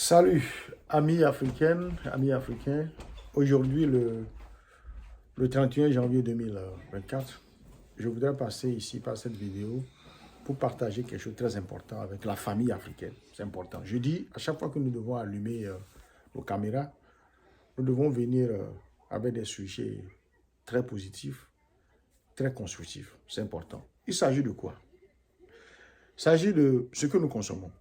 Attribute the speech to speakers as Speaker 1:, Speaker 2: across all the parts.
Speaker 1: Salut, amis africaines, amis africains. Aujourd'hui, le 31 janvier 2024, je voudrais passer ici par cette vidéo pour partager quelque chose de très important avec la famille africaine. C'est important. Je dis, à chaque fois que nous devons allumer nos caméras, nous devons venir avec des sujets très positifs, très constructifs. C'est important. Il s'agit de quoi? Il s'agit de ce que nous consommons.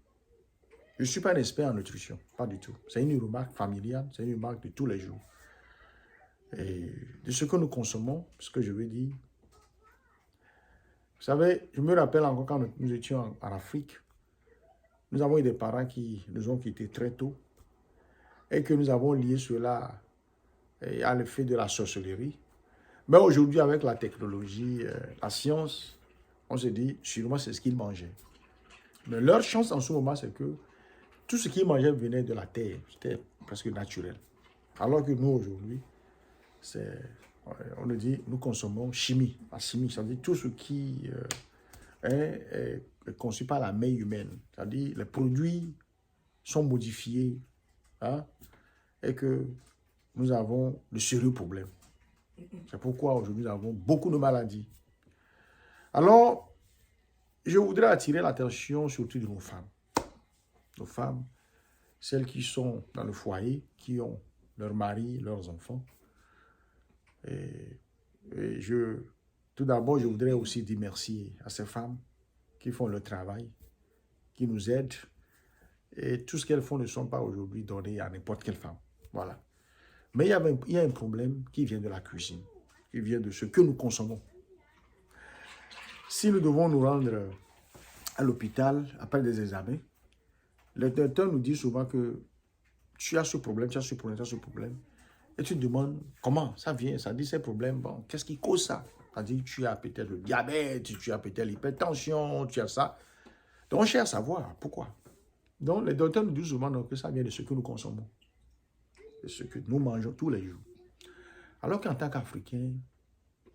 Speaker 1: Je ne suis pas un expert en nutrition, pas du tout. C'est une remarque familiale, c'est une remarque de tous les jours. Et de ce que nous consommons, ce que je veux dire. Vous savez, je me rappelle encore quand nous étions en Afrique, nous avons eu des parents qui nous ont quittés très tôt et que nous avons lié cela à l'effet de la sorcellerie. Mais aujourd'hui, avec la technologie, la science, on se dit, sûrement c'est ce qu'ils mangeaient. Mais leur chance en ce moment, c'est que tout ce qu'ils mangeaient venait de la terre. C'était presque naturel. Alors que nous, aujourd'hui, on nous dit, nous consommons chimie. La chimie, ça veut dire tout ce qui est conçu par la main humaine. C'est-à-dire les produits sont modifiés, hein, et que nous avons de sérieux problèmes. C'est pourquoi aujourd'hui nous avons beaucoup de maladies. Alors, je voudrais attirer l'attention surtout de nos femmes. Nos femmes, celles qui sont dans le foyer, qui ont leur mari, leurs enfants. Et tout d'abord, je voudrais aussi dire merci à ces femmes qui font le travail, qui nous aident. Et tout ce qu'elles font ne sont pas aujourd'hui donné à n'importe quelle femme. Voilà. Mais il y a un problème qui vient de la cuisine, qui vient de ce que nous consommons. Si nous devons nous rendre à l'hôpital après des examens, le docteur nous dit souvent que tu as ce problème, tu as ce problème, tu as ce problème. Et tu te demandes comment ça vient, ça dit ces problèmes, bon, qu'est-ce qui cause ça? C'est-à-dire tu as peut-être le diabète, tu as peut-être l'hypertension, tu as ça. Donc on cherche à savoir pourquoi. Donc les docteurs nous disent souvent que ça vient de ce que nous consommons, de ce que nous mangeons tous les jours. Alors qu'en tant qu'Africains,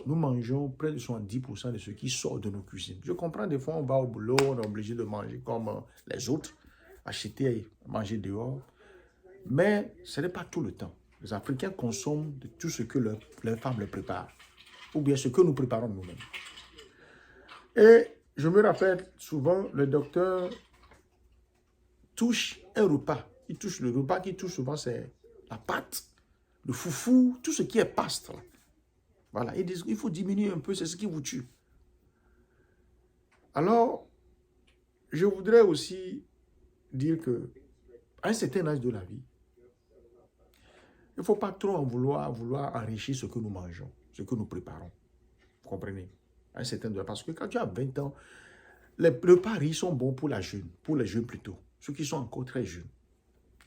Speaker 1: nous mangeons près de 70% de ce qui sort de nos cuisines. Je comprends, des fois on va au boulot, on est obligé de manger comme les autres, acheter, manger dehors. Mais ce n'est pas tout le temps. Les Africains consomment de tout ce que leurs femmes leur préparent, ou bien ce que nous préparons nous-mêmes. Et je me rappelle souvent, le docteur touche un repas. Il touche le repas qu'il touche souvent, c'est la pâte, le foufou, tout ce qui est paste. Là. Voilà, ils disent qu'il faut diminuer un peu, c'est ce qui vous tue. Alors, je voudrais aussi dire que à un certain âge de la vie, il ne faut pas trop en vouloir enrichir ce que nous mangeons, ce que nous préparons. Vous comprenez? À un certain âge, parce que quand tu as 20 ans, les paris sont bons pour les jeunes plutôt. Ceux qui sont encore très jeunes.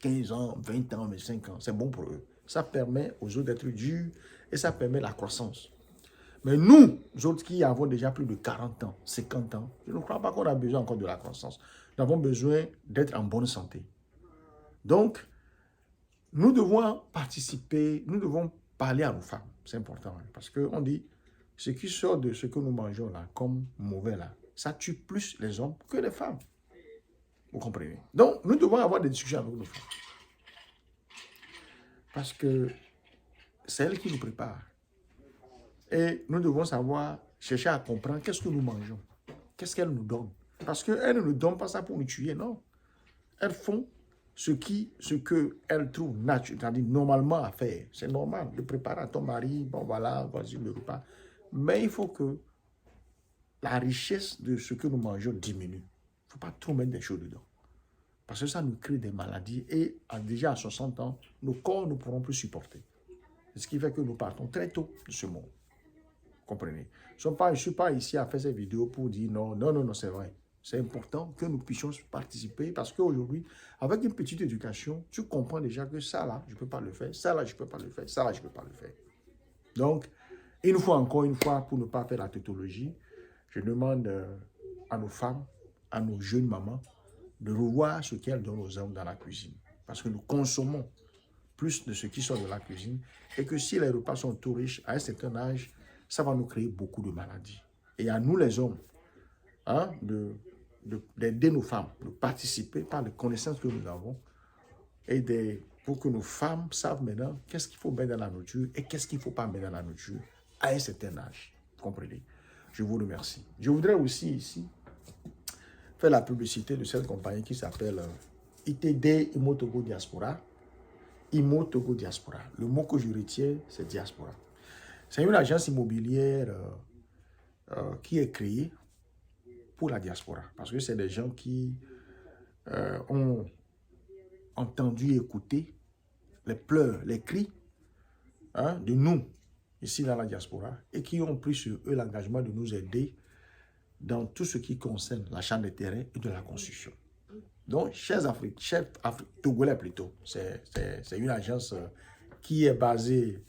Speaker 1: 15 ans, 20 ans, 25 ans, c'est bon pour eux. Ça permet aux autres d'être durs et ça permet la croissance. Mais nous autres qui avons déjà plus de 40 ans, 50 ans, je ne crois pas qu'on a besoin encore de la croissance. Nous avons besoin d'être en bonne santé. Donc, nous devons participer, nous devons parler à nos femmes. C'est important. Hein, parce qu'on dit, ce qui sort de ce que nous mangeons là, comme mauvais là, ça tue plus les hommes que les femmes. Vous comprenez? Donc, nous devons avoir des discussions avec nos femmes. Parce que c'est elles qui nous préparent. Et nous devons savoir, chercher à comprendre qu'est-ce que nous mangeons. Qu'est-ce qu'elles nous donnent. Parce qu'elles ne nous donnent pas ça pour nous tuer, non. Elles font ce qu'elles trouvent naturel, c'est-à-dire normalement à faire. C'est normal de préparer à ton mari, bon voilà, voici le repas. Mais il faut que la richesse de ce que nous mangeons diminue. Il ne faut pas trop mettre des choses dedans. Parce que ça nous crée des maladies et déjà à 60 ans, nos corps ne pourront plus supporter. C'est ce qui fait que nous partons très tôt de ce monde. Vous comprenez? Je ne suis pas ici à faire ces vidéos pour dire non, c'est vrai. C'est important que nous puissions participer parce qu'aujourd'hui, avec une petite éducation, tu comprends déjà que ça là, je ne peux pas le faire, ça là, je ne peux pas le faire, ça là, je ne peux pas le faire. Donc, encore une fois, pour ne pas faire la tautologie, je demande à nos femmes, à nos jeunes mamans, de revoir ce qu'elles donnent aux hommes dans la cuisine. Parce que nous consommons plus de ce qui sort de la cuisine et que si les repas sont tout riches, à un certain âge, ça va nous créer beaucoup de maladies. Et à nous les hommes, hein, d'aider nos femmes, de participer par les connaissances que nous avons pour que nos femmes savent maintenant qu'est-ce qu'il faut mettre dans la nourriture et qu'est-ce qu'il ne faut pas mettre dans la nourriture à un certain âge. Vous comprenez? Je vous remercie. Je voudrais aussi ici faire la publicité de cette compagnie qui s'appelle ITD Imo Togo Diaspora. Imo Togo Diaspora. Le mot que je retiens, c'est diaspora. C'est une agence immobilière qui est créée pour la diaspora. Parce que c'est des gens qui ont entendu écouter les pleurs, les cris de nous, ici dans la diaspora, et qui ont pris sur eux l'engagement de nous aider dans tout ce qui concerne l'achat des terrains et de la construction. Donc, chers Togolais plutôt, c'est une agence qui est basée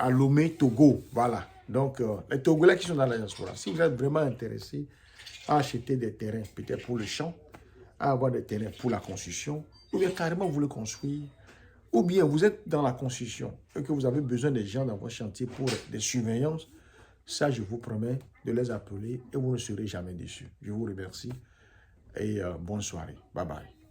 Speaker 1: à Lomé, Togo, voilà. Donc, les Togolais qui sont dans la diaspora, si vous êtes vraiment intéressés à acheter des terrains, peut-être pour le champ, à avoir des terrains pour la construction, ou bien carrément vous voulez construire, ou bien vous êtes dans la construction et que vous avez besoin des gens dans votre chantier pour des surveillances, ça, je vous promets de les appeler et vous ne serez jamais déçus. Je vous remercie et bonne soirée. Bye bye.